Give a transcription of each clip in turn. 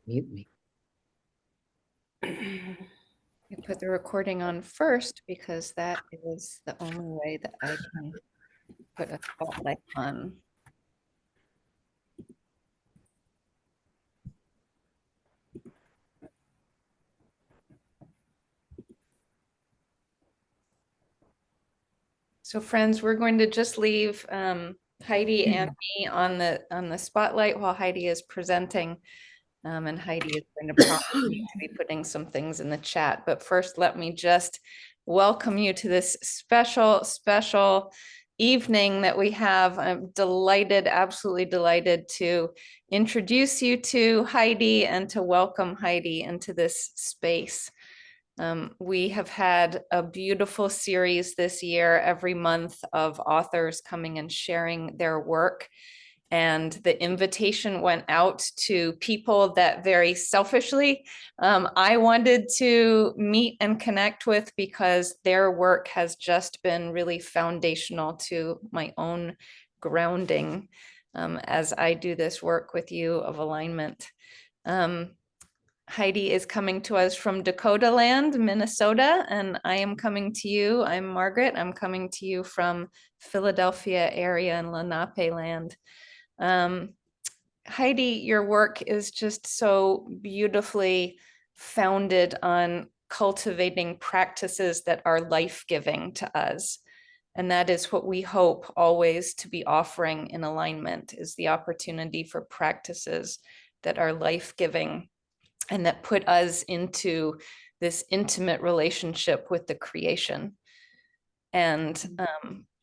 Mute me. I put the recording on first because that is the only way that I can put a spotlight on. So friends, we're going to just leave Heidi and me on the spotlight while Heidi is presenting. And Heidi is going to prompt me to be putting some things in the chat. But first, let me just welcome you to this special evening that we have. I'm delighted, absolutely delighted to introduce you to Heidi and to welcome Heidi into this space. We have had a beautiful series this year, every month, of authors coming and sharing their work. And the invitation went out to people that very selfishly I wanted to meet and connect with because their work has just been really foundational to my own grounding as I do this work with you of alignment. Heidi is coming to us from Dakota Land, Minnesota, and I am coming to you. I'm Margaret. I'm coming to you from Philadelphia area and Lenape land. Heidi, your work is just so beautifully founded on cultivating practices that are life-giving to us. And that is what we hope always to be offering in alignment, is the opportunity for practices that are life-giving and that put us into this intimate relationship with the creation. And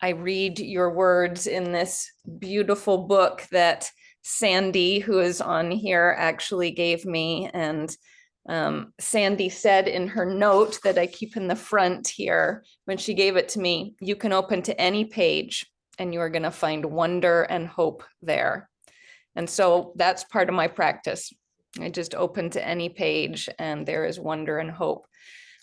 I read your words in this beautiful book that Sandy, who is on here, actually gave me. And Sandy said in her note that I keep in the front here, when she gave it to me, you can open to any page and you are going to find wonder and hope there. And so that's part of my practice. I just open to any page and there is wonder and hope.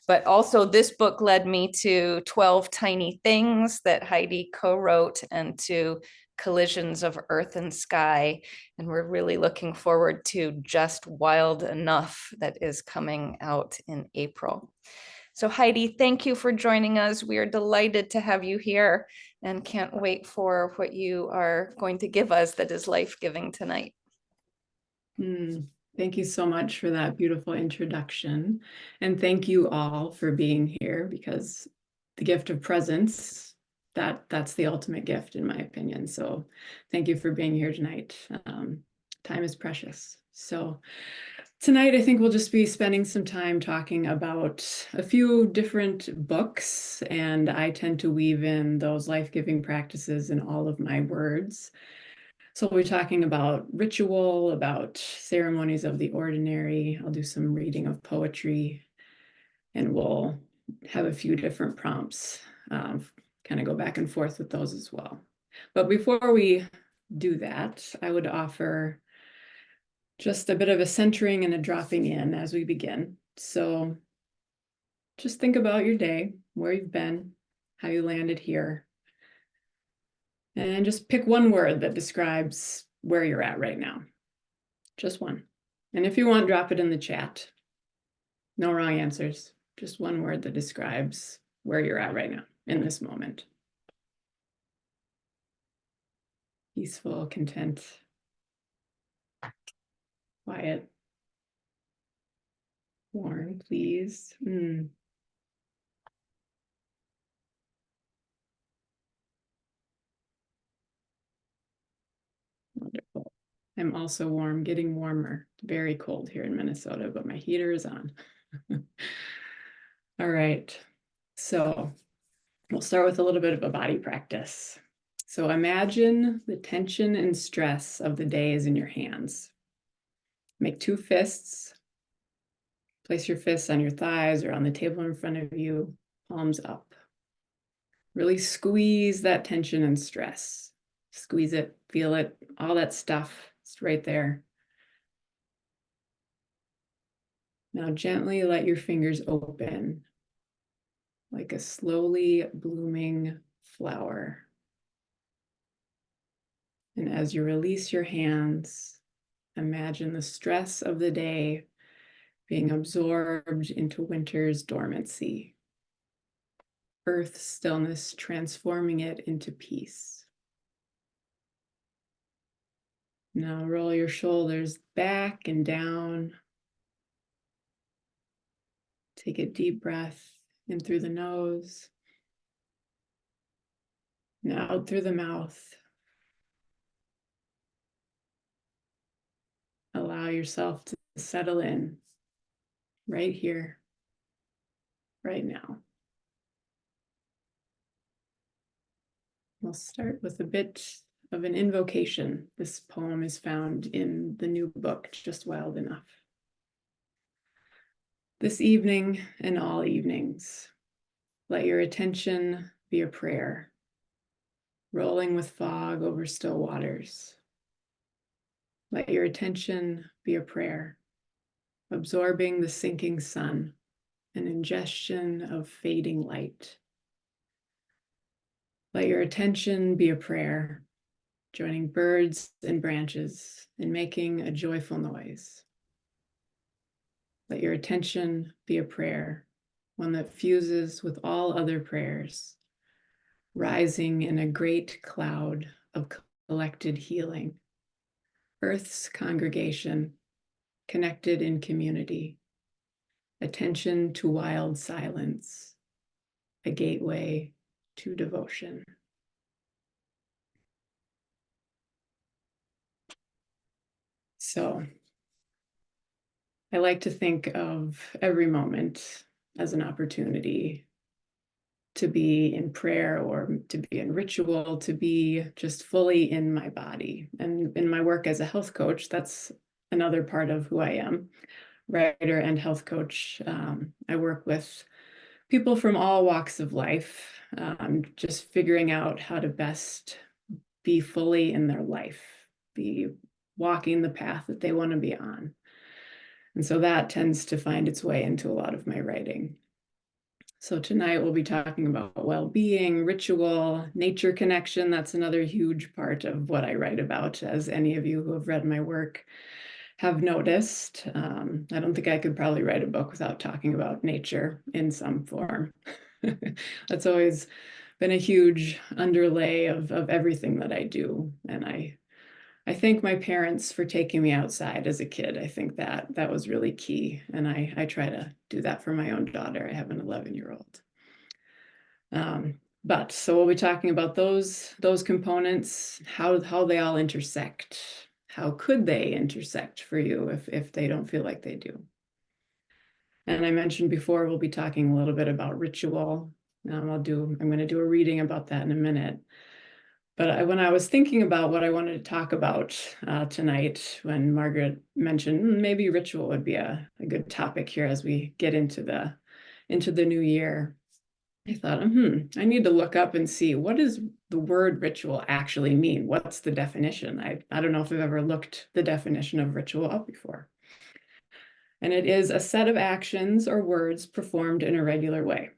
But also this book led me to 12 Tiny Things that Heidi co-wrote and to Collisions of Earth and Sky. And we're really looking forward to Just Wild Enough that is coming out in April. So Heidi, thank you for joining us. We are delighted to have you here and can't wait for what you are going to give us that is life-giving tonight. Thank you so much for that beautiful introduction. And thank you all for being here, because the gift of presence, that's the ultimate gift in my opinion. So thank you for being here tonight. Time is precious. So tonight, I think we'll just be spending some time talking about a few different books, and I tend to weave in those life-giving practices in all of my words. So we'll be talking about ritual, about ceremonies of the ordinary. I'll do some reading of poetry, and we'll have a few different prompts, kind of go back and forth with those as well. But before we do that, I would offer just a bit of a centering and a dropping in as we begin. So just think about your day, where you've been, how you landed here. And just pick one word that describes where you're at right now. Just one. And if you want, drop it in the chat. No wrong answers. Just one word that describes where you're at right now in this moment. Peaceful, content, quiet, warm, please. Wonderful. I'm also warm, getting warmer. Very cold here in Minnesota, but my heater is on. All right. So we'll start with a little bit of a body practice. So imagine the tension and stress of the day is in your hands. Make two fists. Place your fists on your thighs or on the table in front of you, palms up. Really squeeze that tension and stress. Squeeze it, feel it, all that stuff. It's right there. Now gently let your fingers open like a slowly blooming flower. And as you release your hands, Imagine the stress of the day being absorbed into winter's dormancy. Earth's stillness transforming it into peace. Now roll your shoulders back and down. Take a deep breath in through the nose, and out through the mouth. Allow yourself to settle in right here, right now. We'll start with a bit of an invocation. This poem is found in the new book, Just Wild Enough. This evening and all evenings, let your attention be a prayer, rolling with fog over still waters. Let your attention be a prayer, absorbing the sinking sun, an ingestion of fading light. Let your attention be a prayer, joining birds and branches and making a joyful noise. Let your attention be a prayer, one that fuses with all other prayers, rising in a great cloud of collected healing. Earth's congregation, connected in community, attention to wild silence, a gateway to devotion. So I like to think of every moment as an opportunity to be in prayer or to be in ritual, to be just fully in my body. And in my work as a health coach, that's another part of who I am, writer and health coach. I work with people from all walks of life, just figuring out how to best be fully in their life, be walking the path that they want to be on. And so that tends to find its way into a lot of my writing. So tonight we'll be talking about well-being, ritual, nature connection. That's another huge part of what I write about, as any of you who have read my work have noticed. I don't think I could probably write a book without talking about nature in some form. That's always been a huge underlay of everything that I do. And I thank my parents for taking me outside as a kid. I think that was really key. And I try to do that for my own daughter. I have an 11-year-old. But so we'll be talking about those components, how they all intersect. How could they intersect for you if they don't feel like they do? And I mentioned before, we'll be talking a little bit about ritual. I'm going to do a reading about that in a minute. But when I was thinking about what I wanted to talk about tonight, when Margaret mentioned maybe ritual would be a good topic here as we get into the new year, I thought, I need to look up and see, what does the word ritual actually mean? What's the definition? I don't know if I've ever looked the definition of ritual up before. And it is a set of actions or words performed in a regular way.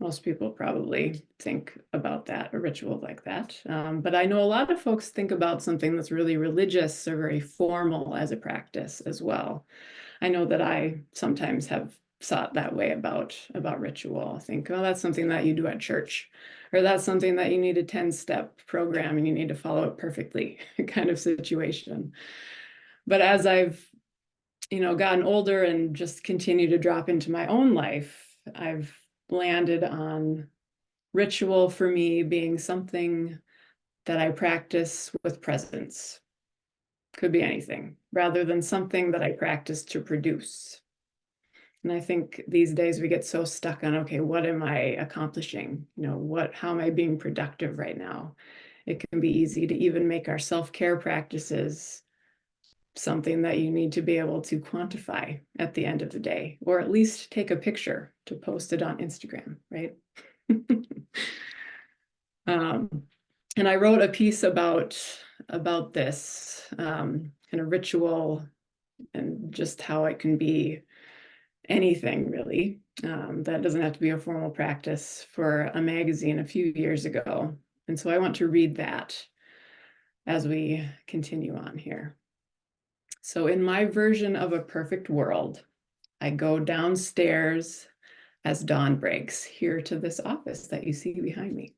Most people probably think about that, a ritual like that. But I know a lot of folks think about something that's really religious or very formal as a practice as well. I know that I sometimes have thought that way about ritual. I think, oh, that's something that you do at church, or that's something that you need a 10-step program and you need to follow it perfectly kind of situation. But as I've gotten older and just continue to drop into my own life, I've landed on ritual for me being something that I practice with presence. Could be anything, rather than something that I practice to produce. And I think these days we get so stuck on, okay, what am I accomplishing? How am I being productive right now? It can be easy to even make our self-care practices something that you need to be able to quantify at the end of the day, or at least take a picture to post it on Instagram, right? And I wrote a piece about this kind of ritual and just how it can be anything really. That doesn't have to be a formal practice, for a magazine a few years ago. And so I want to read that as we continue on here. So in my version of a perfect world, I go downstairs as dawn breaks here to this office that you see behind me.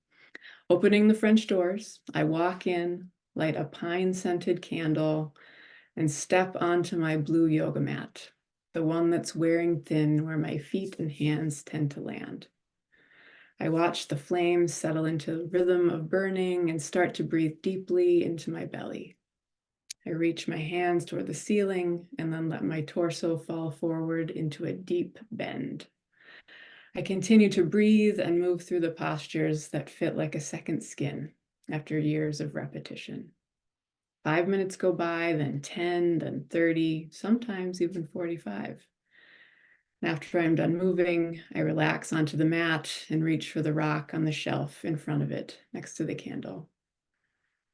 Opening the French doors, I walk in, light a pine-scented candle, and step onto my blue yoga mat, the one that's wearing thin where my feet and hands tend to land. I watch the flames settle into the rhythm of burning and start to breathe deeply into my belly. I reach my hands toward the ceiling and then let my torso fall forward into a deep bend. I continue to breathe and move through the postures that fit like a second skin after years of repetition. 5 minutes go by, then 10, then 30, sometimes even 45. After I'm done moving, I relax onto the mat and reach for the rock on the shelf in front of it, next to the candle.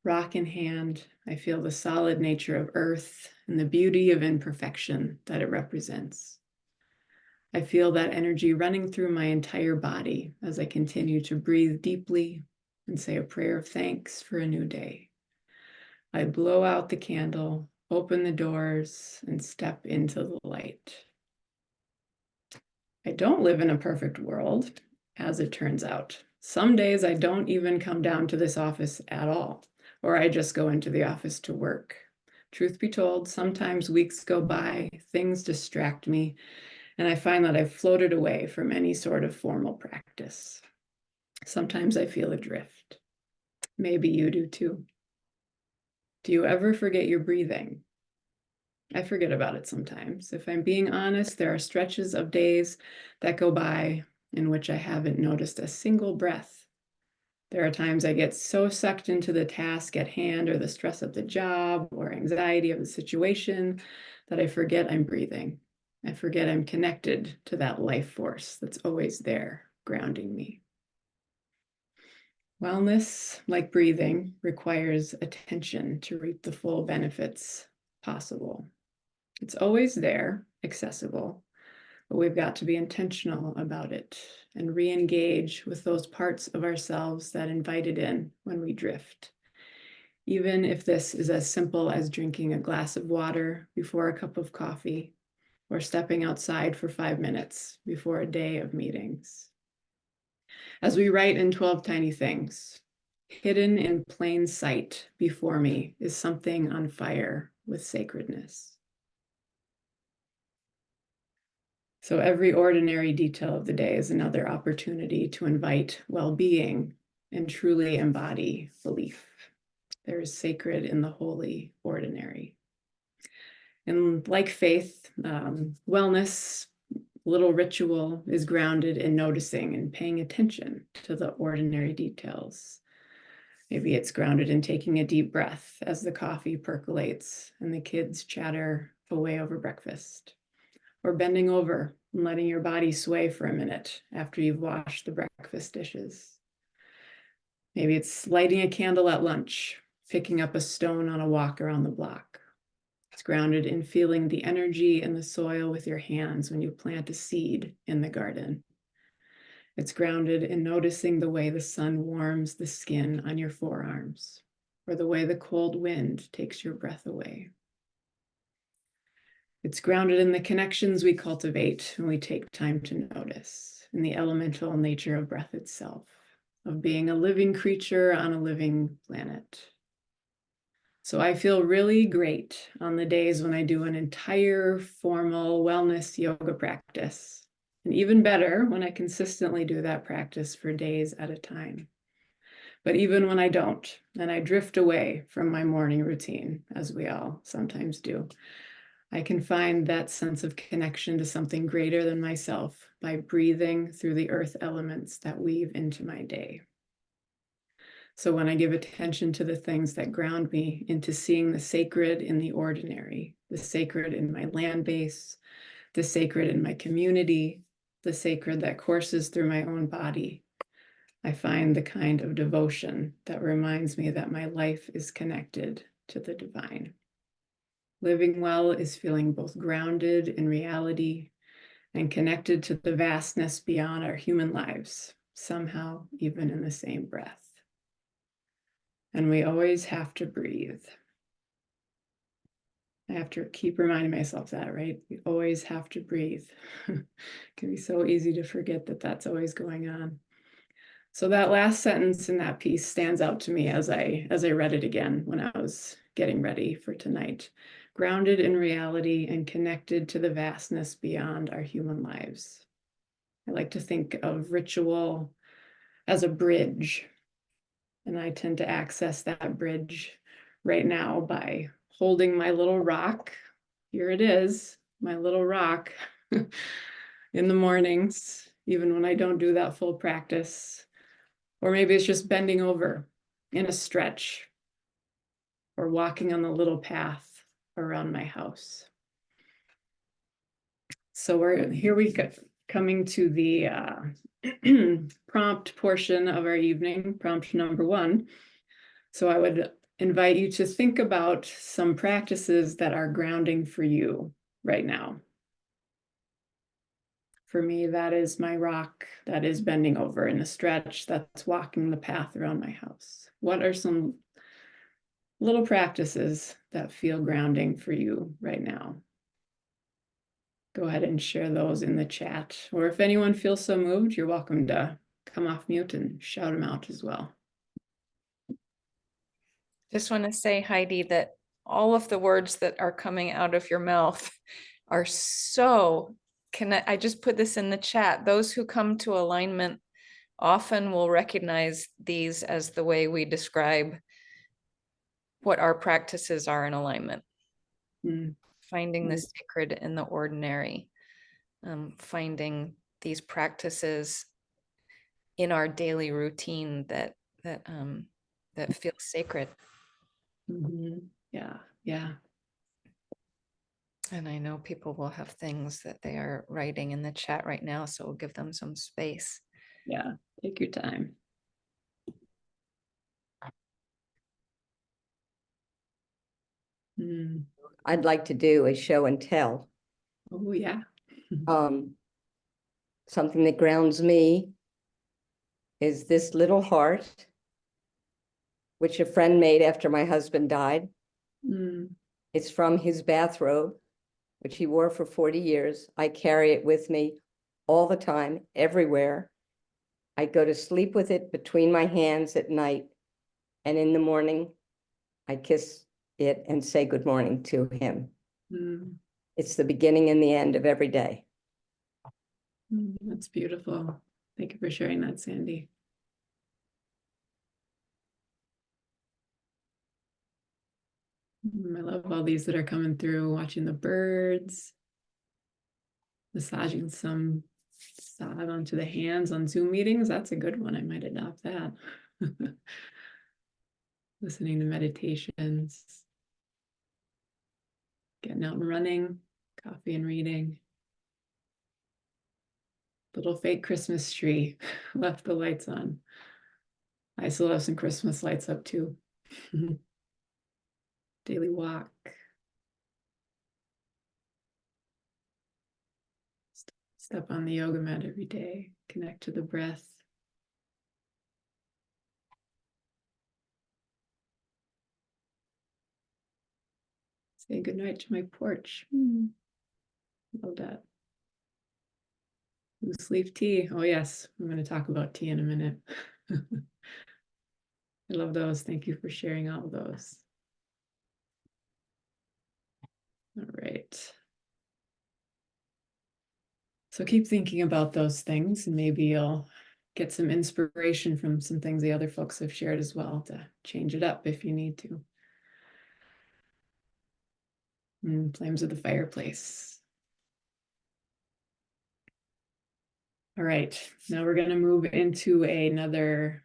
Rock in hand, I feel the solid nature of earth and the beauty of imperfection that it represents. I feel that energy running through my entire body as I continue to breathe deeply and say a prayer of thanks for a new day. I blow out the candle, open the doors, and step into the light. I don't live in a perfect world, as it turns out. Some days I don't even come down to this office at all, or I just go into the office to work. Truth be told, sometimes weeks go by, things distract me, and I find that I've floated away from any sort of formal practice. Sometimes I feel adrift. Maybe you do too. Do you ever forget your breathing? I forget about it sometimes. If I'm being honest, there are stretches of days that go by in which I haven't noticed a single breath. There are times I get so sucked into the task at hand or the stress of the job or anxiety of the situation that I forget I'm breathing. I forget I'm connected to that life force that's always there, grounding me. Wellness, like breathing, requires attention to reap the full benefits possible. It's always there, accessible, but we've got to be intentional about it and re-engage with those parts of ourselves that invite it in when we drift. Even if this is as simple as drinking a glass of water before a cup of coffee or stepping outside for 5 minutes before a day of meetings. As we write in 12 Tiny Things, hidden in plain sight before me is something on fire with sacredness. So every ordinary detail of the day is another opportunity to invite well-being and truly embody belief. There is sacred in the holy ordinary. And like faith, wellness, little ritual is grounded in noticing and paying attention to the ordinary details. Maybe it's grounded in taking a deep breath as the coffee percolates and the kids chatter away over breakfast, or bending over and letting your body sway for a minute after you've washed the breakfast dishes. Maybe it's lighting a candle at lunch, picking up a stone on a walk around the block. It's grounded in feeling the energy in the soil with your hands when you plant a seed in the garden. It's grounded in noticing the way the sun warms the skin on your forearms, or the way the cold wind takes your breath away. It's grounded in the connections we cultivate when we take time to notice, in the elemental nature of breath itself, of being a living creature on a living planet. So I feel really great on the days when I do an entire formal wellness yoga practice, and even better when I consistently do that practice for days at a time. But even when I don't, and I drift away from my morning routine, as we all sometimes do, I can find that sense of connection to something greater than myself by breathing through the earth elements that weave into my day. So when I give attention to the things that ground me into seeing the sacred in the ordinary, the sacred in my land base, the sacred in my community, the sacred that courses through my own body, I find the kind of devotion that reminds me that my life is connected to the divine. Living well is feeling both grounded in reality and connected to the vastness beyond our human lives, somehow even in the same breath. And we always have to breathe. I have to keep reminding myself that, right? We always have to breathe. It can be so easy to forget that that's always going on. So that last sentence in that piece stands out to me as I read it again when I was getting ready for tonight. Grounded in reality and connected to the vastness beyond our human lives. I like to think of ritual as a bridge, and I tend to access that bridge right now by holding my little rock. Here it is, my little rock in the mornings, even when I don't do that full practice. Or maybe it's just bending over in a stretch or walking on the little path around my house. So we go, coming to the prompt portion of our evening, prompt number 1. So I would invite you to think about some practices that are grounding for you right now. For me, that is my rock, that is bending over in a stretch, that's walking the path around my house. What are some little practices that feel grounding for you right now? Go ahead and share those in the chat. Or if anyone feels so moved, you're welcome to come off mute and shout them out as well. Just want to say, Heidi, that all of the words that are coming out of your mouth are so connect. I just put this in the chat. Those who come to alignment often will recognize these as the way we describe what our practices are in alignment. Finding the sacred in the ordinary, finding these practices in our daily routine that feels sacred. Yeah, yeah. And I know people will have things that they are writing in the chat right now, so we'll give them some space. Yeah, take your time. I'd like to do a show and tell. Oh, yeah. Something that grounds me is this little heart, which a friend made after my husband died. It's from his bathrobe, which he wore for 40 years. I carry it with me all the time, everywhere. I go to sleep with it between my hands at night, and in the morning, I kiss it and say good morning to him. It's the beginning and the end of every day. That's beautiful. Thank you for sharing that, Sandy. I love all these that are coming through, watching the birds, massaging some salve onto the hands on Zoom meetings. That's a good one. I might adopt that. Listening to meditations, getting out and running, coffee and reading. Little fake Christmas tree, left the lights on. I still have some Christmas lights up too. Daily walk. Step on the yoga mat every day. Connect to the breath. Say goodnight to my porch. Love that. Loose leaf tea. Oh yes, I'm going to talk about tea in a minute. I love those. Thank you for sharing all of those. All right. So keep thinking about those things, and maybe you'll get some inspiration from some things the other folks have shared as well to change it up if you need to. Flames of the fireplace. All right, now we're going to move into another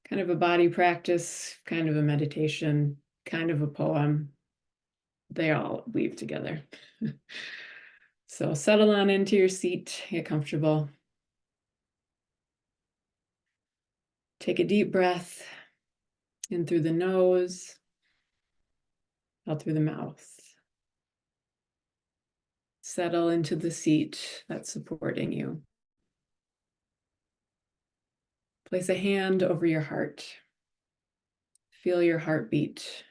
kind of a body practice, kind of a meditation, kind of a poem. They all weave together. So settle on into your seat, get comfortable. Take a deep breath in through the nose, out through the mouth. Settle into the seat that's supporting you. Place a hand over your heart. Feel your heartbeat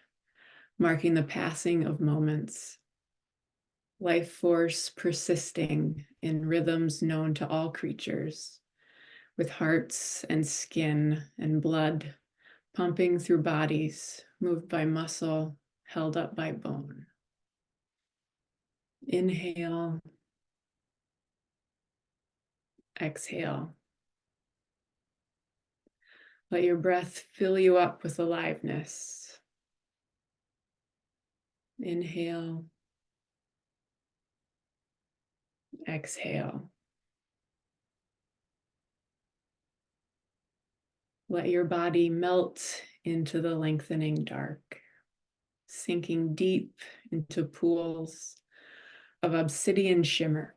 marking the passing of moments. Life force persisting in rhythms known to all creatures, with hearts and skin and blood pumping through bodies, moved by muscle, held up by bone. Inhale, exhale. Let your breath fill you up with aliveness. Inhale, exhale. Let your body melt into the lengthening dark, sinking deep into pools of obsidian shimmer,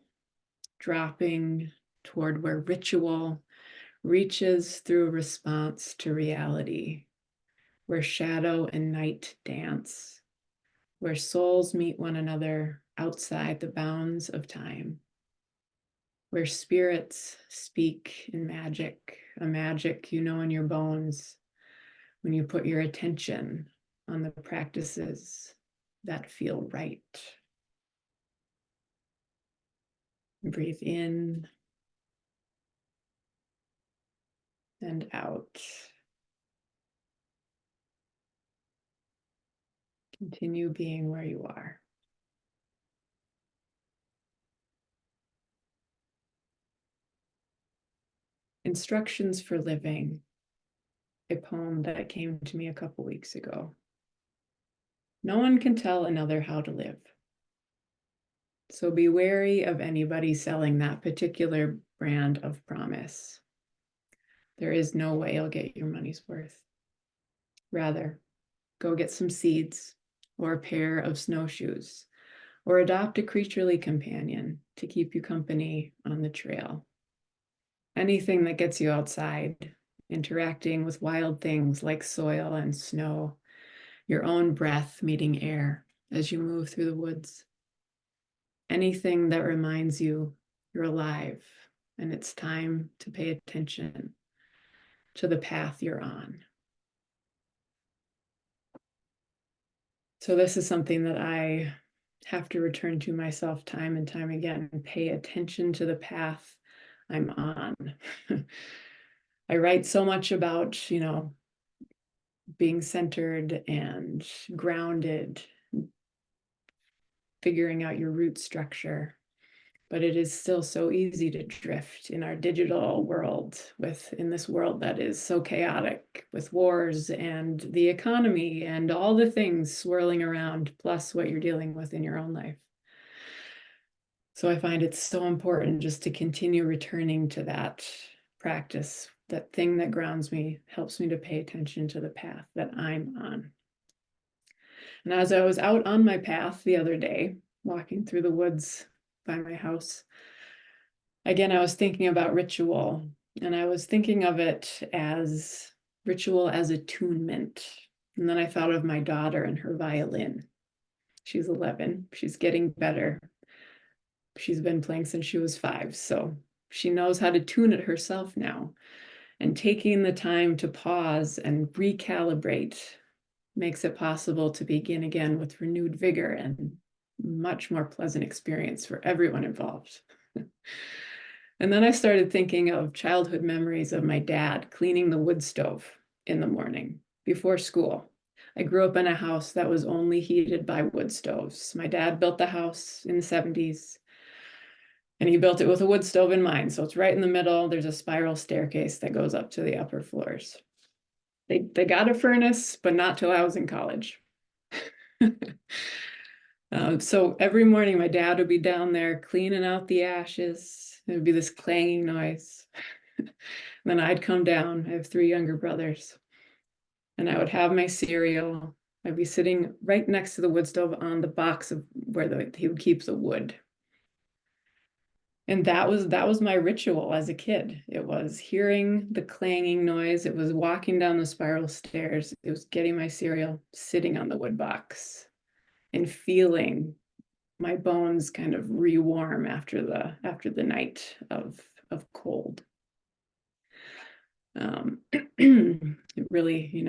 dropping toward where ritual reaches through response to reality, where shadow and night dance, where souls meet one another outside the bounds of time, where spirits speak in magic, a magic you know in your bones when you put your attention on the practices that feel right. Breathe in and out. Continue being where you are. Instructions for Living, a poem that came to me a couple weeks ago. No one can tell another how to live. So be wary of anybody selling that particular brand of promise. There is no way you'll get your money's worth. Rather, go get some seeds or a pair of snowshoes or adopt a creaturely companion to keep you company on the trail. Anything that gets you outside, interacting with wild things like soil and snow, your own breath meeting air as you move through the woods. Anything that reminds you you're alive and it's time to pay attention to the path you're on. So this is something that I have to return to myself time and time again and pay attention to the path I'm on. I write so much about, being centered and grounded, figuring out your root structure. But it is still so easy to drift in our digital world, in this world that is so chaotic with wars and the economy and all the things swirling around, plus what you're dealing with in your own life. So I find it so important just to continue returning to that practice, that thing that grounds me, helps me to pay attention to the path that I'm on. And as I was out on my path the other day, walking through the woods by my house, again, I was thinking about ritual, and I was thinking of it as ritual as attunement. And then I thought of my daughter and her violin. She's 11. She's getting better. She's been playing since she was 5, so she knows how to tune it herself now. And taking the time to pause and recalibrate makes it possible to begin again with renewed vigor and much more pleasant experience for everyone involved. And then I started thinking of childhood memories of my dad cleaning the wood stove in the morning before school. I grew up in a house that was only heated by wood stoves. My dad built the house in the 70s. And he built it with a wood stove in mind. So it's right in the middle. There's a spiral staircase that goes up to the upper floors. They got a furnace, but not till I was in college. So every morning, my dad would be down there cleaning out the ashes. It would be this clanging noise. Then I'd come down. I have 3 younger brothers. And I would have my cereal. I'd be sitting right next to the wood stove on the box of where he would keep the wood. And that was my ritual as a kid. It was hearing the clanging noise. It was walking down the spiral stairs. It was getting my cereal, sitting on the wood box, and feeling my bones kind of rewarm after the night of cold. It really,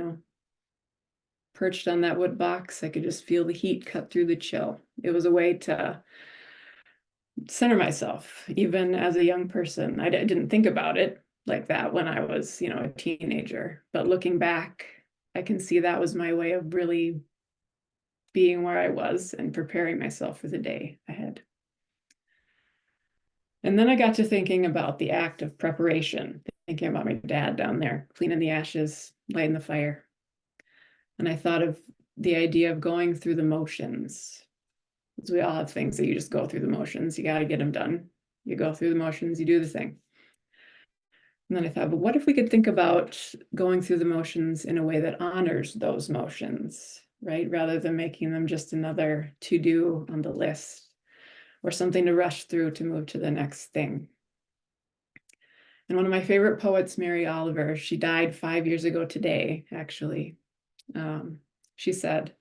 perched on that wood box, I could just feel the heat cut through the chill. It was a way to center myself, even as a young person. I didn't think about it like that when I was, a teenager. But looking back, I can see that was my way of really being where I was and preparing myself for the day ahead. And then I got to thinking about the act of preparation, thinking about my dad down there, cleaning the ashes, lighting the fire. And I thought of the idea of going through the motions. Because we all have things that you just go through the motions. You got to get them done. You go through the motions, you do the thing. And then I thought, but what if we could think about going through the motions in a way that honors those motions, right? Rather than making them just another to-do on the list or something to rush through to move to the next thing. And one of my favorite poets, Mary Oliver, she died 5 years ago today, actually. She said,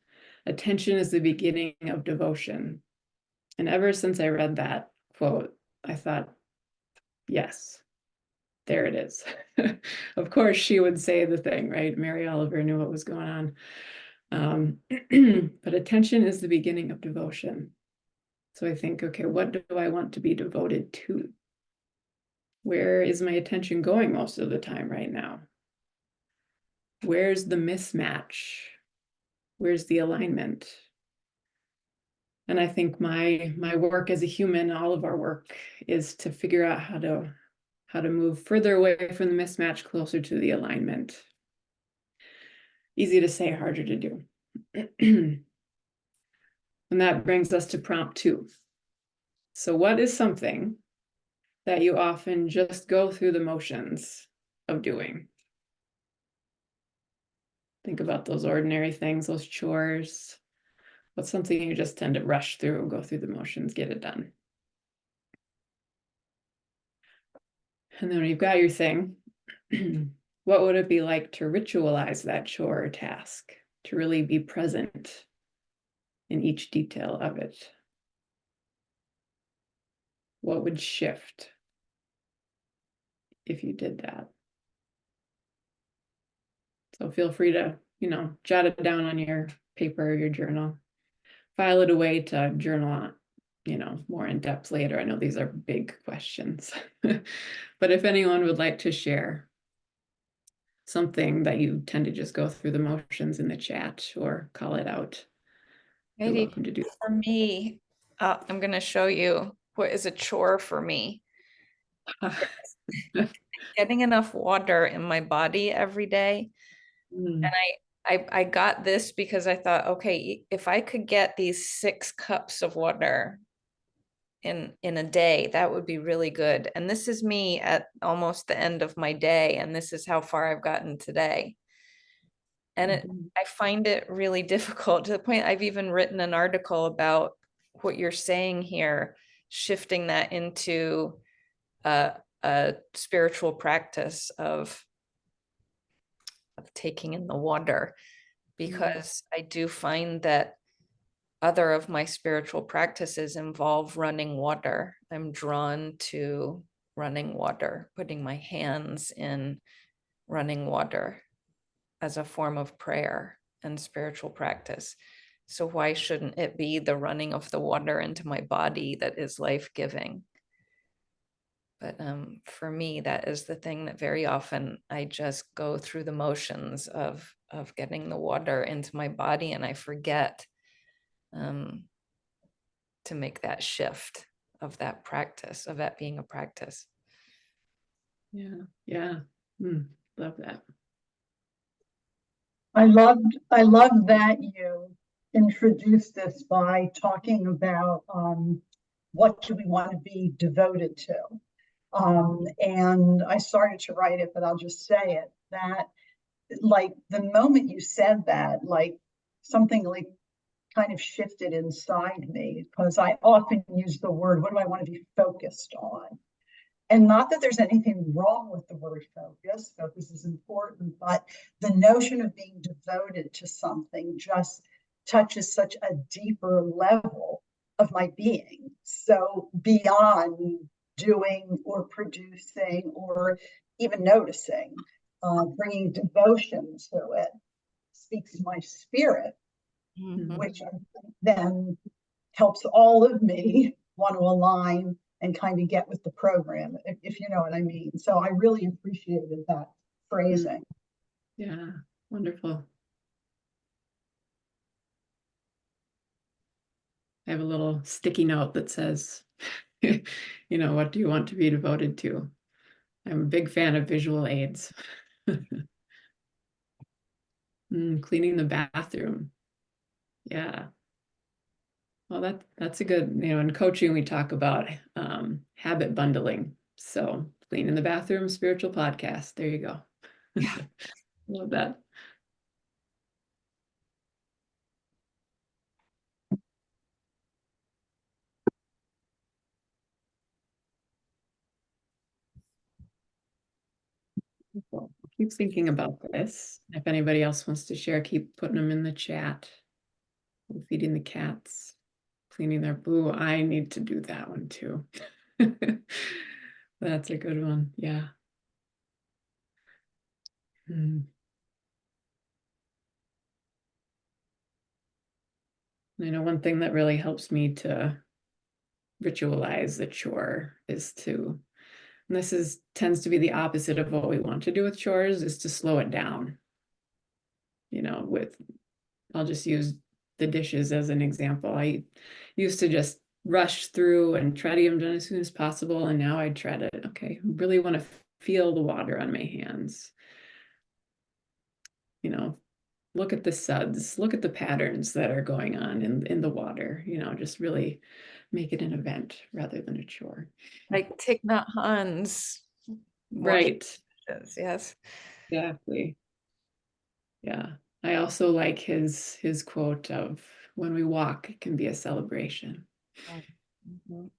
"Attention is the beginning of devotion." And ever since I read that quote, I thought, yes, there it is. Of course, she would say the thing, right? Mary Oliver knew what was going on. But attention is the beginning of devotion. So I think, okay, what do I want to be devoted to? Where is my attention going most of the time right now? Where's the mismatch? Where's the alignment? And I think my work as a human, all of our work, is to figure out how to move further away from the mismatch, closer to the alignment. Easy to say, harder to do. And that brings us to prompt 2. So what is something that you often just go through the motions of doing? Think about those ordinary things, those chores. What's something you just tend to rush through, go through the motions, get it done? And then when you've got your thing, what would it be like to ritualize that chore or task, to really be present in each detail of it? What would shift if you did that? So feel free to, jot it down on your paper or your journal. File it away to journal on, more in depth later. I know these are big questions. But if anyone would like to share something that you tend to just go through the motions in the chat or call it out, you're Maybe welcome to do. for me, I'm going to show you what is a chore for me. Getting enough water in my body every day. And I got this because I thought, okay, if I could get these 6 cups of water in a day, that would be really good. And this is me at almost the end of my day, and this is how far I've gotten today. And I find it really difficult, to the point I've even written an article about what you're saying here, shifting that into a spiritual practice of taking in the water, because I do find that other of my spiritual practices involve running water. I'm drawn to running water, putting my hands in running water as a form of prayer and spiritual practice. So why shouldn't it be the running of the water into my body that is life-giving? But for me, that is the thing that very often I just go through the motions of getting the water into my body, and I forget to make that shift of that practice, of that being a practice. Yeah. Love that. I loved that you introduced this by talking about what do we want to be devoted to. And I started to write it, but I'll just say it, that like the moment you said that, like something like kind of shifted inside me, because I often use the word, what do I want to be focused on? And not that there's anything wrong with the word focus. Focus is important, but the notion of being devoted to something just touches such a deeper level of my being. So beyond doing or producing or even noticing, bringing devotion to it. speaks to my spirit, Mhm. which I think then helps all of me want to align and kind of get with the program, if you know what I mean. So I really appreciated that phrasing. Yeah, wonderful. I have a little sticky note that says, you know, what do you want to be devoted to? I'm a big fan of visual aids. Cleaning the bathroom. Yeah. Well, that's a good, you know, in coaching, we talk about habit bundling. So cleaning the bathroom, spiritual podcast. There you go. Yeah. Love that. Well, keep thinking about this. If anybody else wants to share, keep putting them in the chat. Feeding the cats, cleaning their boo. I need to do that one too. That's a good one. Yeah. I know one thing that really helps me to ritualize the chore is to, and this is tends to be the opposite of what we want to do with chores, is to slow it down. You know, I'll just use the dishes as an example. I used to just rush through and try to get them done as soon as possible. And now I try to, okay, really want to feel the water on my hands. You know, look at the suds, look at the patterns that are going on in the water, you know, just really make it an event rather than a chore. Like Thich Nhat Hanh's Right. washes, yes. Exactly. Yeah. I also like his quote of, when we walk, it can be a celebration. Mhm.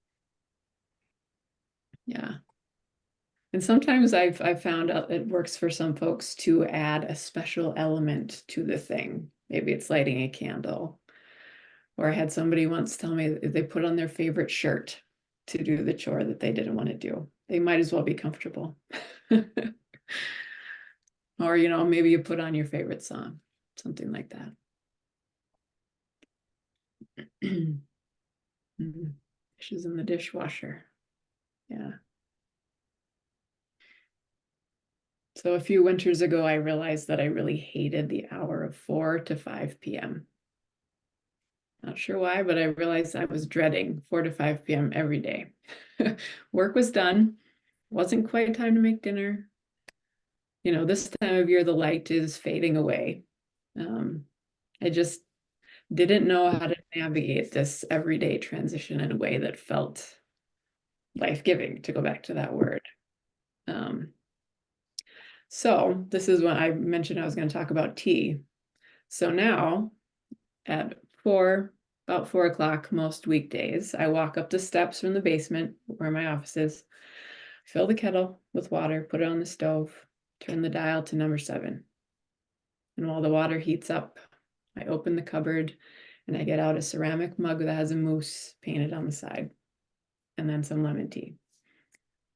Yeah. And sometimes I've found out it works for some folks to add a special element to the thing. Maybe it's lighting a candle. Or I had somebody once tell me that they put on their favorite shirt to do the chore that they didn't want to do. They might as well be comfortable. Or, you know, maybe you put on your favorite song, something like that. Dishes in the dishwasher. Yeah. So a few winters ago, I realized that I really hated the hour of 4 to 5 p.m. Not sure why, but I realized I was dreading 4 to 5 p.m. every day. Work was done. Wasn't quite time to make dinner. You know, this time of year, the light is fading away. I just didn't know how to navigate this everyday transition in a way that felt life-giving, to go back to that word. So this is when I mentioned I was going to talk about tea. So now at about 4 o'clock most weekdays, I walk up the steps from the basement where my office is, fill the kettle with water, put it on the stove, turn the dial to number 7. And while the water heats up, I open the cupboard and I get out a ceramic mug that has a moose painted on the side, and then some lemon tea.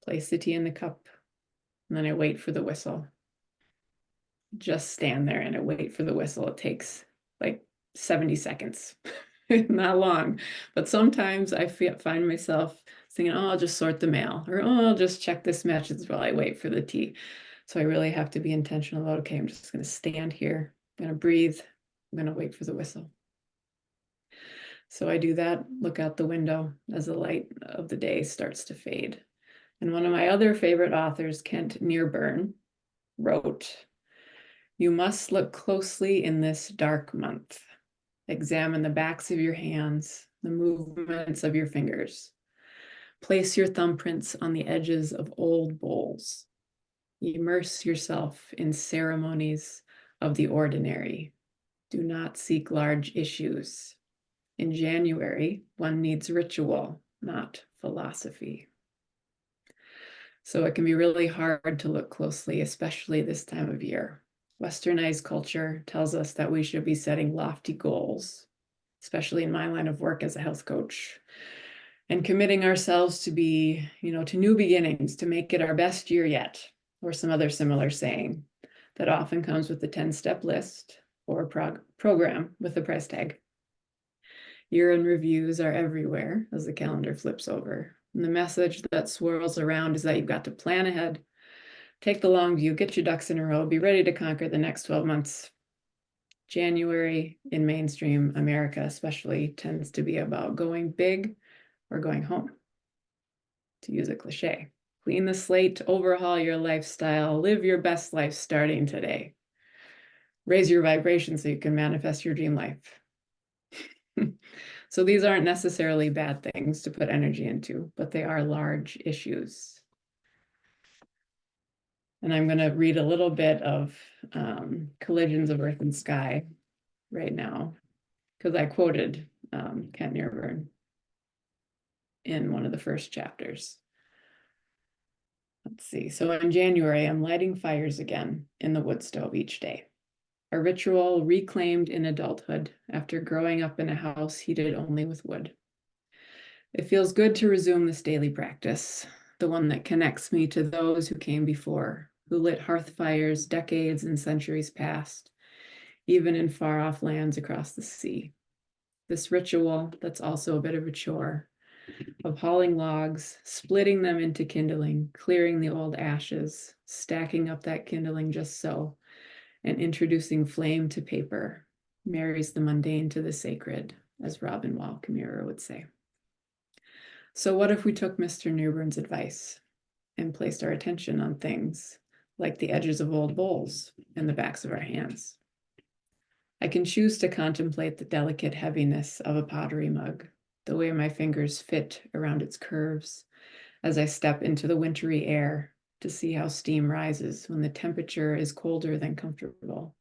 Place the tea in the cup, and then I wait for the whistle. Just stand there and I wait for the whistle. It takes like 70 seconds. Not long, but sometimes I find myself thinking, oh, I'll just sort the mail, or oh, I'll just check this message while I wait for the tea. So I really have to be intentional about, okay, I'm just going to stand here, I'm going to breathe, I'm going to wait for the whistle. So I do that, look out the window as the light of the day starts to fade. And one of my other favorite authors, Kent Nearburn, wrote, "You must look closely in this dark month. Examine the backs of your hands, the movements of your fingers. Place your thumbprints on the edges of old bowls. Immerse yourself in ceremonies of the ordinary. Do not seek large issues. In January, one needs ritual, not philosophy." So it can be really hard to look closely, especially this time of year. Westernized culture tells us that we should be setting lofty goals, especially in my line of work as a health coach, and committing ourselves to be, you know, to new beginnings, to make it our best year yet, or some other similar saying that often comes with the 10-step list or program with a price tag. Year-end reviews are everywhere as the calendar flips over. And the message that swirls around is that you've got to plan ahead, take the long view, get your ducks in a row, be ready to conquer the next 12 months. January in mainstream America especially tends to be about going big or going home, to use a cliche. Clean the slate, overhaul your lifestyle, live your best life starting today. Raise your vibration so you can manifest your dream life. So these aren't necessarily bad things to put energy into, but they are large issues. And I'm going to read a little bit of Collisions of Earth and Sky right now, because I quoted Kent Nierburn in one of the first chapters. Let's see. So in January, I'm lighting fires again in the wood stove each day. A ritual reclaimed in adulthood after growing up in a house heated only with wood. It feels good to resume this daily practice, the one that connects me to those who came before, who lit hearth fires decades and centuries past, even in far-off lands across the sea. This ritual that's also a bit of a chore, of hauling logs, splitting them into kindling, clearing the old ashes, stacking up that kindling just so, and introducing flame to paper, marries the mundane to the sacred, as Robin Wall Kimmerer would say. So what if we took Mr. Newburn's advice and placed our attention on things like the edges of old bowls and the backs of our hands? I can choose to contemplate the delicate heaviness of a pottery mug, the way my fingers fit around its curves as I step into the wintry air to see how steam rises when the temperature is colder than comfortable.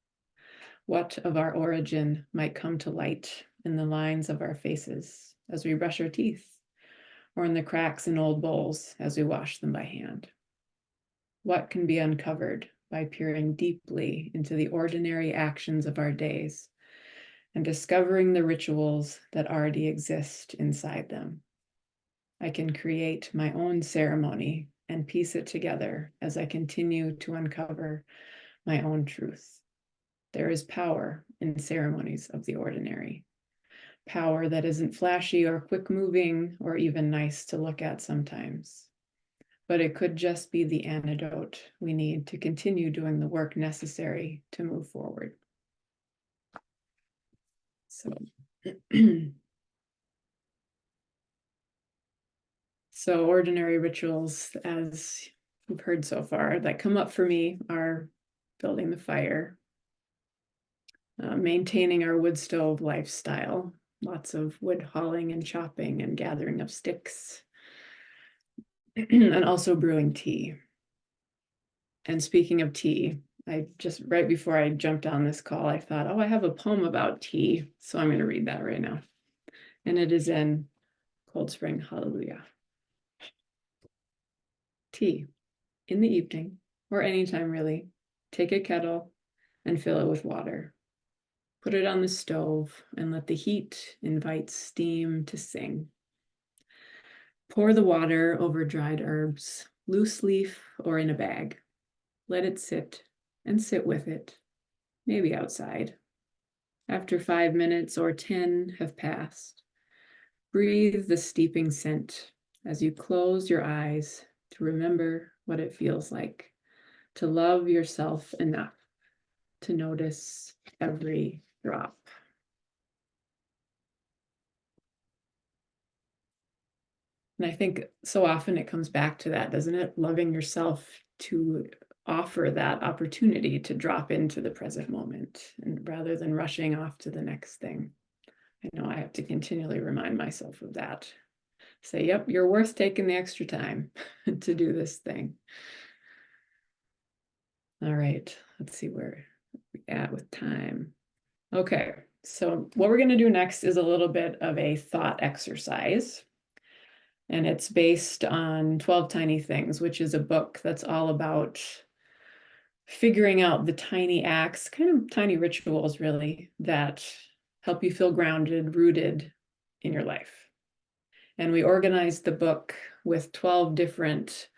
What of our origin might come to light in the lines of our faces as we brush our teeth, or in the cracks in old bowls as we wash them by hand? What can be uncovered by peering deeply into the ordinary actions of our days and discovering the rituals that already exist inside them? I can create my own ceremony and piece it together as I continue to uncover my own truth. There is power in ceremonies of the ordinary. Power that isn't flashy or quick moving or even nice to look at sometimes. But it could just be the antidote we need to continue doing the work necessary to move forward. So, so ordinary rituals, as we've heard so far, that come up for me are building the fire, maintaining our wood stove lifestyle, lots of wood hauling and chopping and gathering of sticks, and also brewing tea. And speaking of tea, I just, right before I jumped on this call, I thought, oh, I have a poem about tea. So I'm going to read that right now. And it is in Cold Spring Hallelujah. Tea, in the evening, or anytime really, take a kettle and fill it with water. Put it on the stove and let the heat invite steam to sing. Pour the water over dried herbs, loose leaf or in a bag. Let it sit and sit with it, maybe outside. After 5 minutes or 10 have passed, breathe the steeping scent as you close your eyes to remember what it feels like to love yourself enough to notice every drop. And I think so often it comes back to that, doesn't it? Loving yourself to offer that opportunity to drop into the present moment, and rather than rushing off to the next thing. I know I have to continually remind myself of that. Say, yep, you're worth taking the extra time to do this thing. All right, let's see where we're at with time. Okay, so what we're going to do next is a little bit of a thought exercise. And it's based on 12 Tiny Things, which is a book that's all about figuring out the tiny acts, kind of tiny rituals really, that help you feel grounded, rooted in your life. And we organized the book with 12 different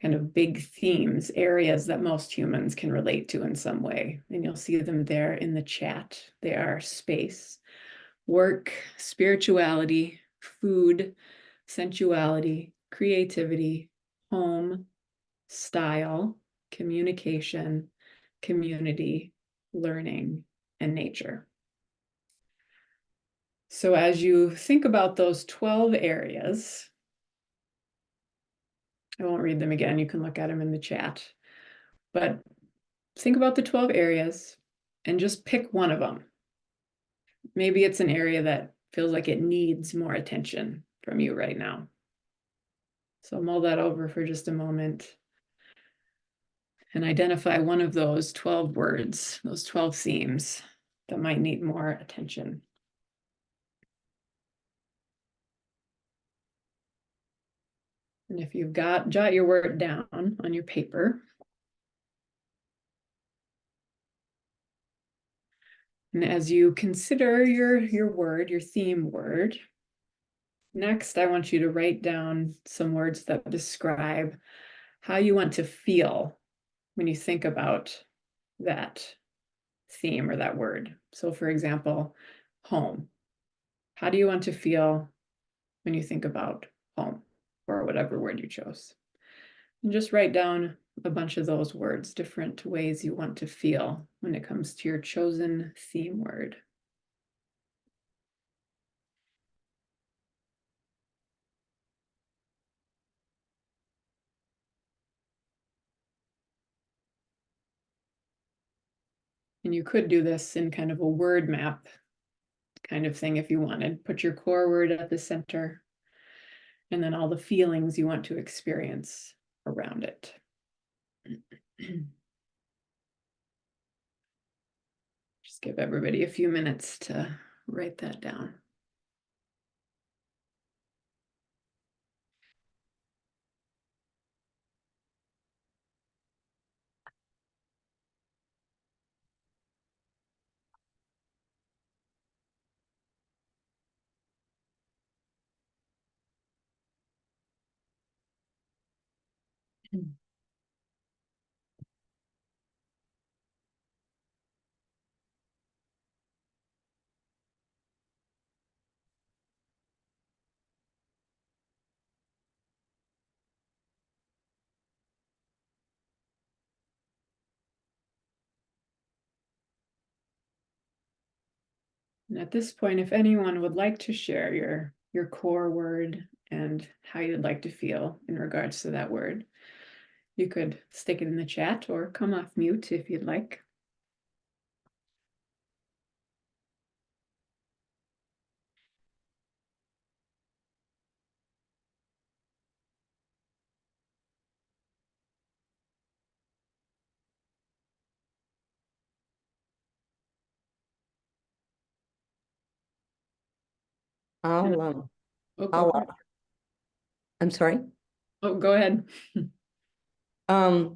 kind of big themes, areas that most humans can relate to in some way. And you'll see them there in the chat. They are space, work, spirituality, food, sensuality, creativity, home, style, communication, community, learning, and nature. So as you think about those 12 areas, I won't read them again, you can look at them in the chat, but think about the 12 areas and just pick one of them. Maybe it's an area that feels like it needs more attention from you right now. So mull that over for just a moment and identify one of those 12 words, those 12 themes that might need more attention. And if you've got, jot your word down on your paper. And as you consider your word, your theme word, next I want you to write down some words that describe how you want to feel when you think about that theme or that word. So for example, home. How do you want to feel when you think about home, or whatever word you chose? And just write down a bunch of those words, different ways you want to feel when it comes to your chosen theme word. And you could do this in kind of a word map kind of thing if you wanted. Put your core word at the center, and then all the feelings you want to experience around it. Just give everybody a few minutes to write that down. And at this point, if anyone would like to share your core word and how you'd like to feel in regards to that word, you could stick it in the chat or come off mute if you'd like. I'll, Oh, I'll, I'm sorry. oh, go ahead. I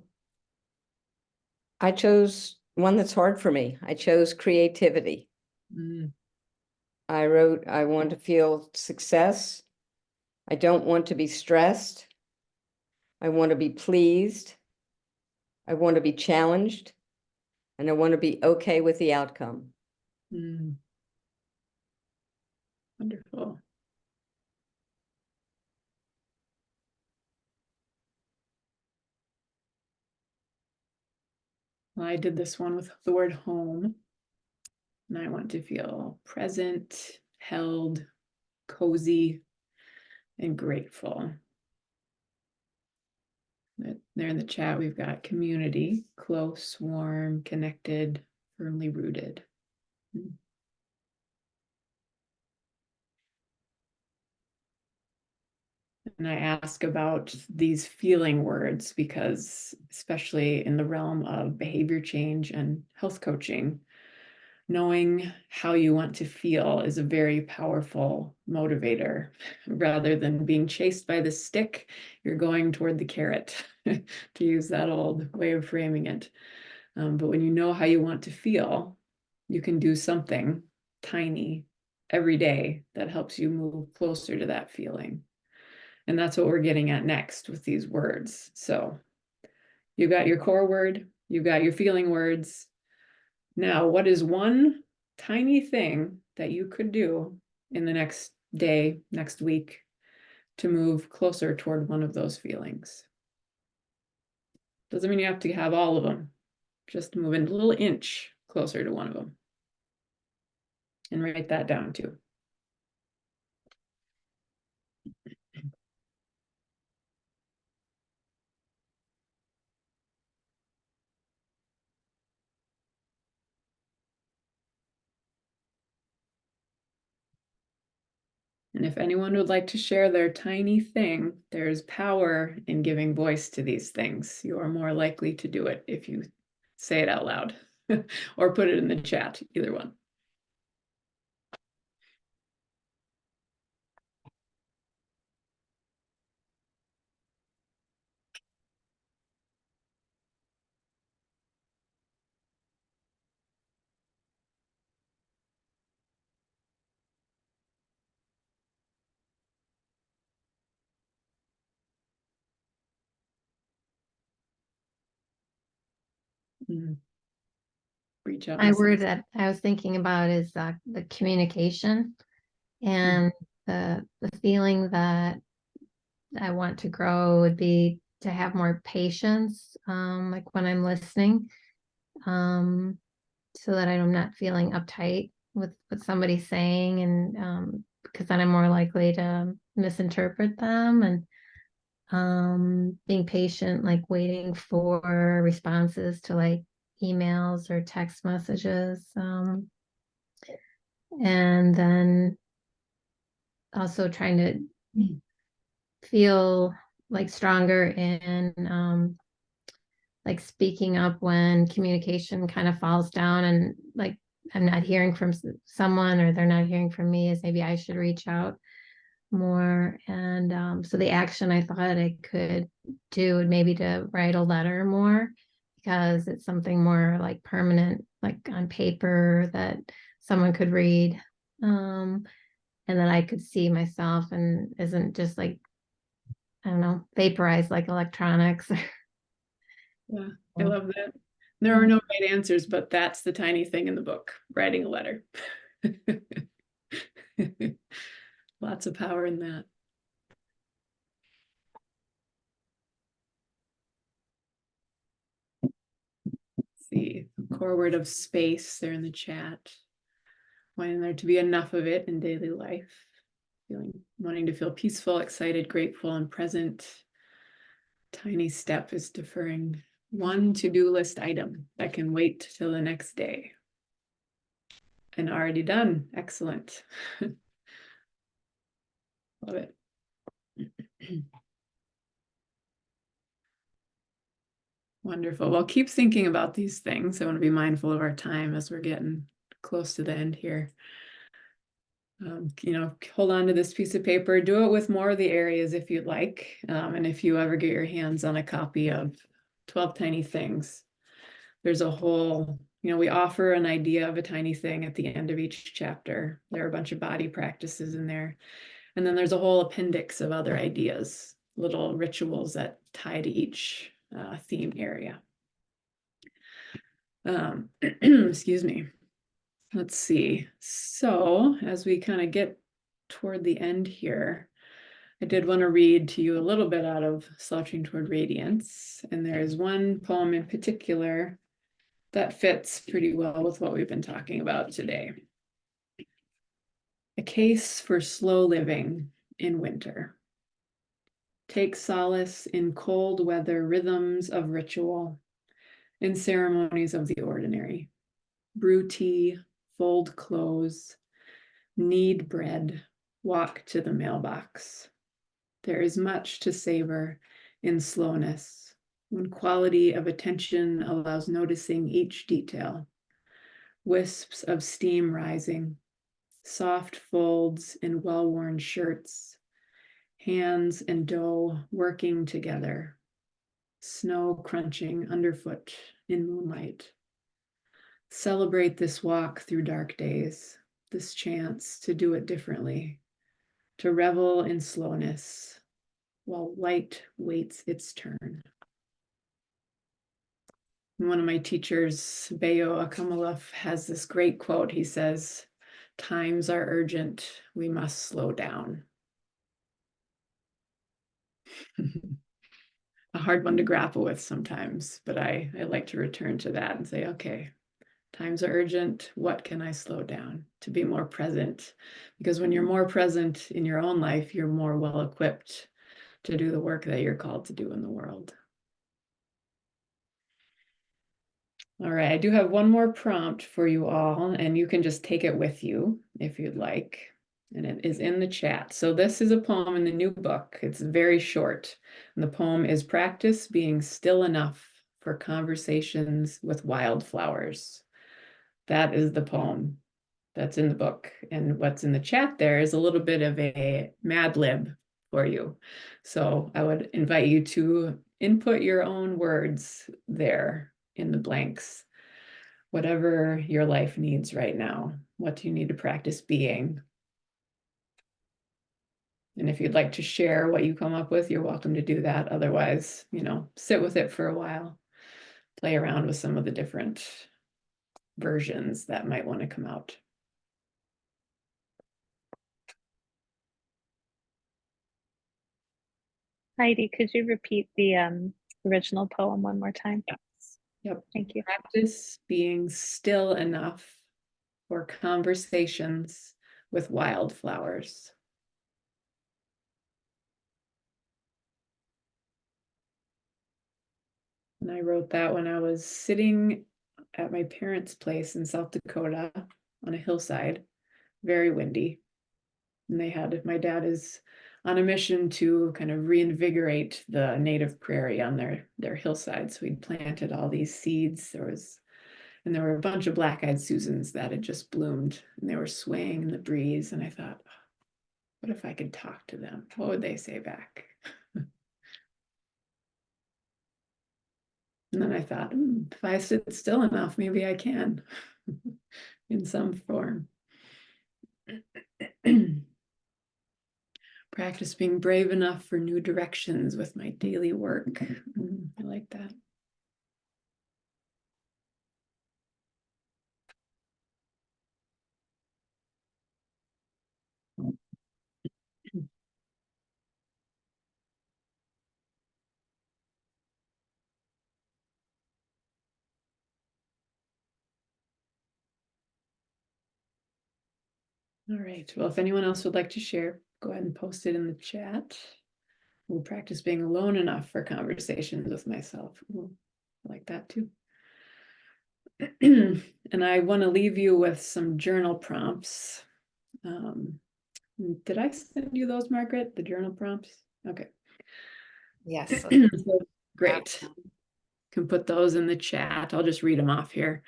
chose one that's hard for me. I chose creativity. Mm. I wrote, I want to feel success. I don't want to be stressed. I want to be pleased. I want to be challenged. And I want to be okay with the outcome. Mm. Wonderful. Well, I did this one with the word home. And I want to feel present, held, cozy, and grateful. There in the chat, we've got community, close, warm, connected, firmly rooted. And I ask about these feeling words because, especially in the realm of behavior change and health coaching, knowing how you want to feel is a very powerful motivator. Rather than being chased by the stick, you're going toward the carrot, to use that old way of framing it. But when you know how you want to feel, you can do something tiny every day that helps you move closer to that feeling. And that's what we're getting at next with these words. So you got your core word, you got your feeling words. Now, what is one tiny thing that you could do in the next day, next week, to move closer toward one of those feelings? Doesn't mean you have to have all of them. Just move in a little inch closer to one of them. And write that down too. And if anyone would like to share their tiny thing, there's power in giving voice to these things. You are more likely to do it if you say it out loud or put it in the chat, either one. Reach out. My word that I was thinking about is the communication and the feeling that I want to grow would be to have more patience, like when I'm listening, so that I'm not feeling uptight with what somebody's saying, and because then I'm more likely to misinterpret them, and being patient, like waiting for responses to like emails or text messages, and then also trying to feel like stronger in like speaking up when communication kind of falls down, and like I'm not hearing from someone or they're not hearing from me, is maybe I should reach out more. And so the action I thought I could do would maybe to write a letter more, because it's something more like permanent, like on paper that someone could read, and that I could see myself and isn't just like, I don't know, vaporized like electronics. Yeah, I love that. There are no right answers, but that's the tiny thing in the book, writing a letter. Lots of power in that. Let's see, core word of space there in the chat. Wanting there to be enough of it in daily life. Wanting to feel peaceful, excited, grateful, and present. Tiny step is deferring one to-do list item that can wait till the next day. And already done. Excellent. Love it. Wonderful. Well, keep thinking about these things. I want to be mindful of our time as we're getting close to the end here. Hold on to this piece of paper, do it with more of the areas if you'd like. And if you ever get your hands on a copy of 12 Tiny Things, there's a whole, we offer an idea of a tiny thing at the end of each chapter. There are a bunch of body practices in there. And then there's a whole appendix of other ideas, little rituals that tie to each theme area. Excuse me. Let's see. So as we kind of get toward the end here, I did want to read to you a little bit out of Slouching Toward Radiance. And there is one poem in particular that fits pretty well with what we've been talking about today. A case for slow living in winter. Take solace in cold weather rhythms of ritual, in ceremonies of the ordinary. Brew tea, fold clothes, knead bread, walk to the mailbox. There is much to savor in slowness, when quality of attention allows noticing each detail. Wisps of steam rising, soft folds in well-worn shirts, hands and dough working together, snow crunching underfoot in moonlight. Celebrate this walk through dark days, this chance to do it differently, to revel in slowness, while light waits its turn. And one of my teachers, Bayo Akamaluf, has this great quote. He says, "Times are urgent, we must slow down." A hard one to grapple with sometimes, but I like to return to that and say, okay, times are urgent. What can I slow down to be more present? Because when you're more present in your own life, you're more well equipped to do the work that you're called to do in the world. All right, I do have one more prompt for you all, and you can just take it with you if you'd like. And it is in the chat. So this is a poem in the new book. It's very short. And the poem is "Practice Being Still Enough for Conversations with Wildflowers." That is the poem that's in the book. And what's in the chat there is a little bit of a Mad Lib for you. So I would invite you to input your own words there in the blanks. Whatever your life needs right now. What do you need to practice being? And if you'd like to share what you come up with, you're welcome to do that. Otherwise, sit with it for a while, play around with some of the different versions that might want to come out. Heidi, could you repeat the original poem one more time? Yes. Yep. Thank you. Practice being still enough for conversations with wildflowers. And I wrote that when I was sitting at my parents' place in South Dakota on a hillside, very windy. And my dad is on a mission to kind of reinvigorate the native prairie on their hillside. So he'd planted all these seeds. There were a bunch of black-eyed Susans that had just bloomed, and they were swaying in the breeze. And I thought, what if I could talk to them? What would they say back? And then I thought, if I sit still enough, maybe I can in some form. Practice being brave enough for new directions with my daily work. I like that. All right. Well, if anyone else would like to share, go ahead and post it in the chat. We'll practice being alone enough for conversations with myself. Ooh, I like that too. And I want to leave you with some journal prompts. Did I send you those, Margaret? The journal prompts? Okay. Yes. So, great. Can put those in the chat. I'll just read them off here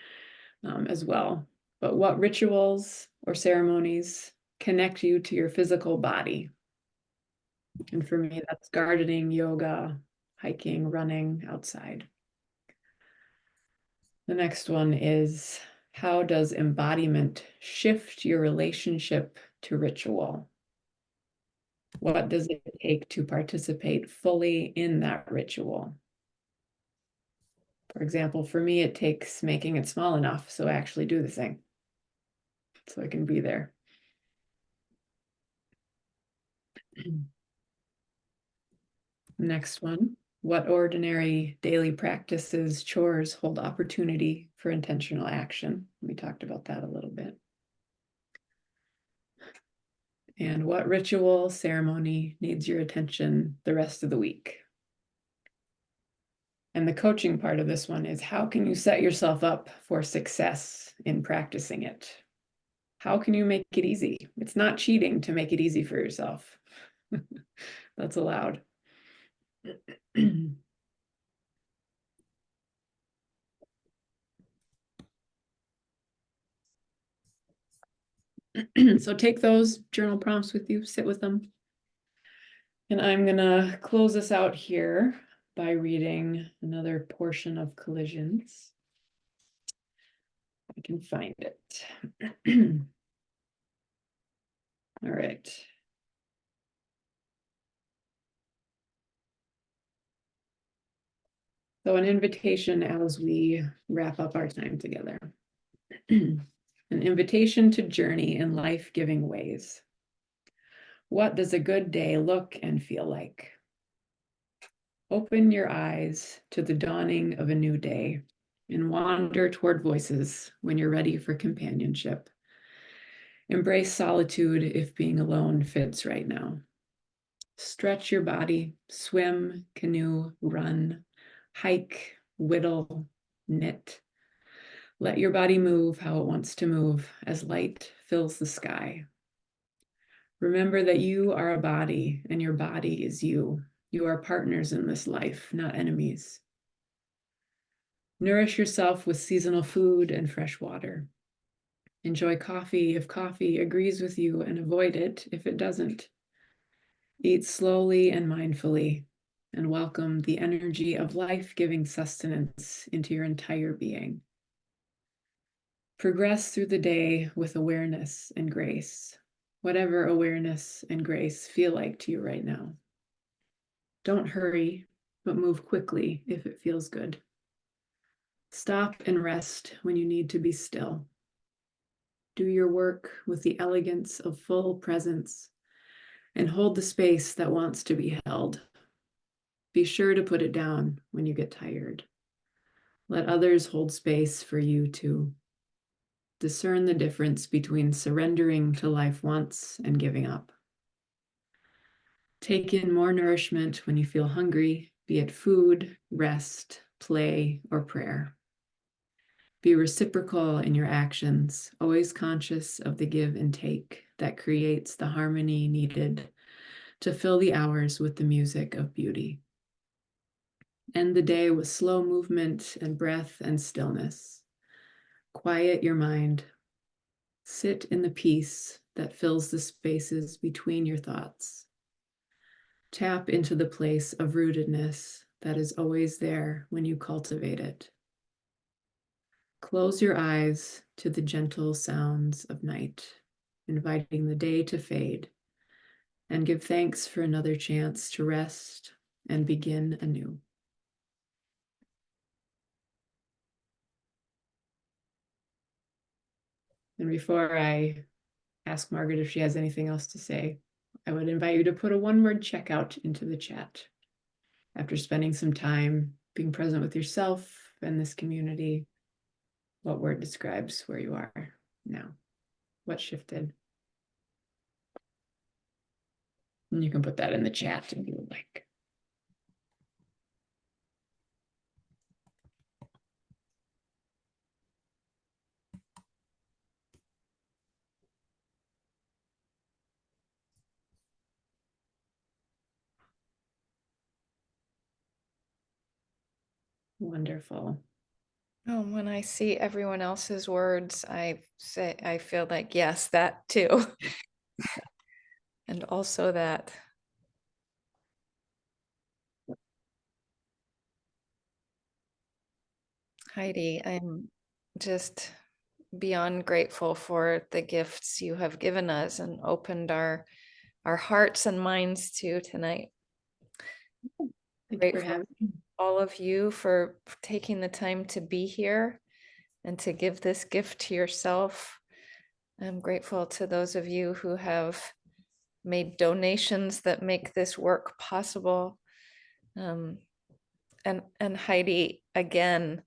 as well. But what rituals or ceremonies connect you to your physical body? And for me, that's gardening, yoga, hiking, running outside. The next one is, how does embodiment shift your relationship to ritual? What does it take to participate fully in that ritual? For example, for me, it takes making it small enough so I actually do the thing, so I can be there. Next one, what ordinary daily practices, chores hold opportunity for intentional action? We talked about that a little bit. And what ritual, ceremony needs your attention the rest of the week? And the coaching part of this one is, how can you set yourself up for success in practicing it? How can you make it easy? It's not cheating to make it easy for yourself. That's allowed. So take those journal prompts with you, sit with them. And I'm gonna close this out here by reading another portion of Collisions. I can find it. All right. So an invitation as we wrap up our time together. An invitation to journey in life-giving ways. What does a good day look and feel like? Open your eyes to the dawning of a new day and wander toward voices when you're ready for companionship. Embrace solitude if being alone fits right now. Stretch your body, swim, canoe, run, hike, whittle, knit. Let your body move how it wants to move as light fills the sky. Remember that you are a body and your body is you. You are partners in this life, not enemies. Nourish yourself with seasonal food and fresh water. Enjoy coffee if coffee agrees with you and avoid it if it doesn't. Eat slowly and mindfully and welcome the energy of life-giving sustenance into your entire being. Progress through the day with awareness and grace, whatever awareness and grace feel like to you right now. Don't hurry, but move quickly if it feels good. Stop and rest when you need to be still. Do your work with the elegance of full presence and hold the space that wants to be held. Be sure to put it down when you get tired. Let others hold space for you too. Discern the difference between surrendering to life once and giving up. Take in more nourishment when you feel hungry, be it food, rest, play, or prayer. Be reciprocal in your actions, always conscious of the give and take that creates the harmony needed to fill the hours with the music of beauty. End the day with slow movement and breath and stillness. Quiet your mind. Sit in the peace that fills the spaces between your thoughts. Tap into the place of rootedness that is always there when you cultivate it. Close your eyes to the gentle sounds of night, inviting the day to fade, and give thanks for another chance to rest and begin anew. And before I ask Margaret if she has anything else to say, I would invite you to put a one-word checkout into the chat. After spending some time being present with yourself and this community, what word describes where you are now? What shifted? And you can put that in the chat if you would like. Wonderful. Oh, when I see everyone else's words, I feel like, yes, that too. And also that. Heidi, I'm just beyond grateful for the gifts you have given us and opened our hearts and minds to tonight. Thank you for Grateful having me. all of you for taking the time to be here and to give this gift to yourself. I'm grateful to those of you who have made donations that make this work possible. And Heidi, again,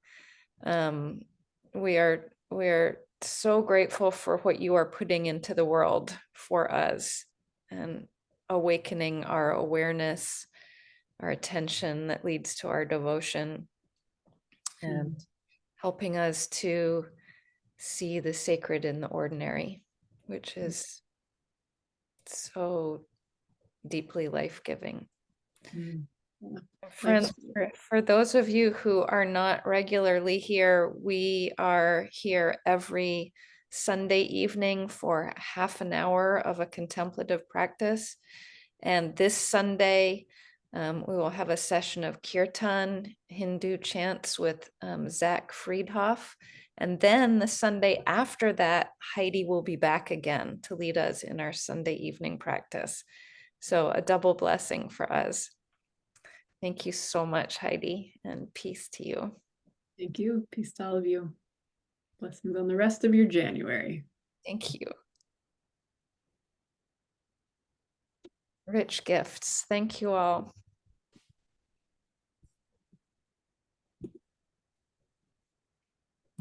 we are so grateful for what you are putting into the world for us and awakening our awareness, our attention that leads to our devotion, and helping us to see the sacred in the ordinary, which is so deeply life-giving. Friends, for those of you who are not regularly here, we are here every Sunday evening for half an hour of a contemplative practice. And this Sunday, we will have a session of kirtan, Hindu chants with Zach Friedhoff. And then the Sunday after that, Heidi will be back again to lead us in our Sunday evening practice. So a double blessing for us. Thank you so much, Heidi, and peace to you. Thank you. Peace to all of you. Blessings on the rest of your January. Thank you. Rich gifts. Thank you all.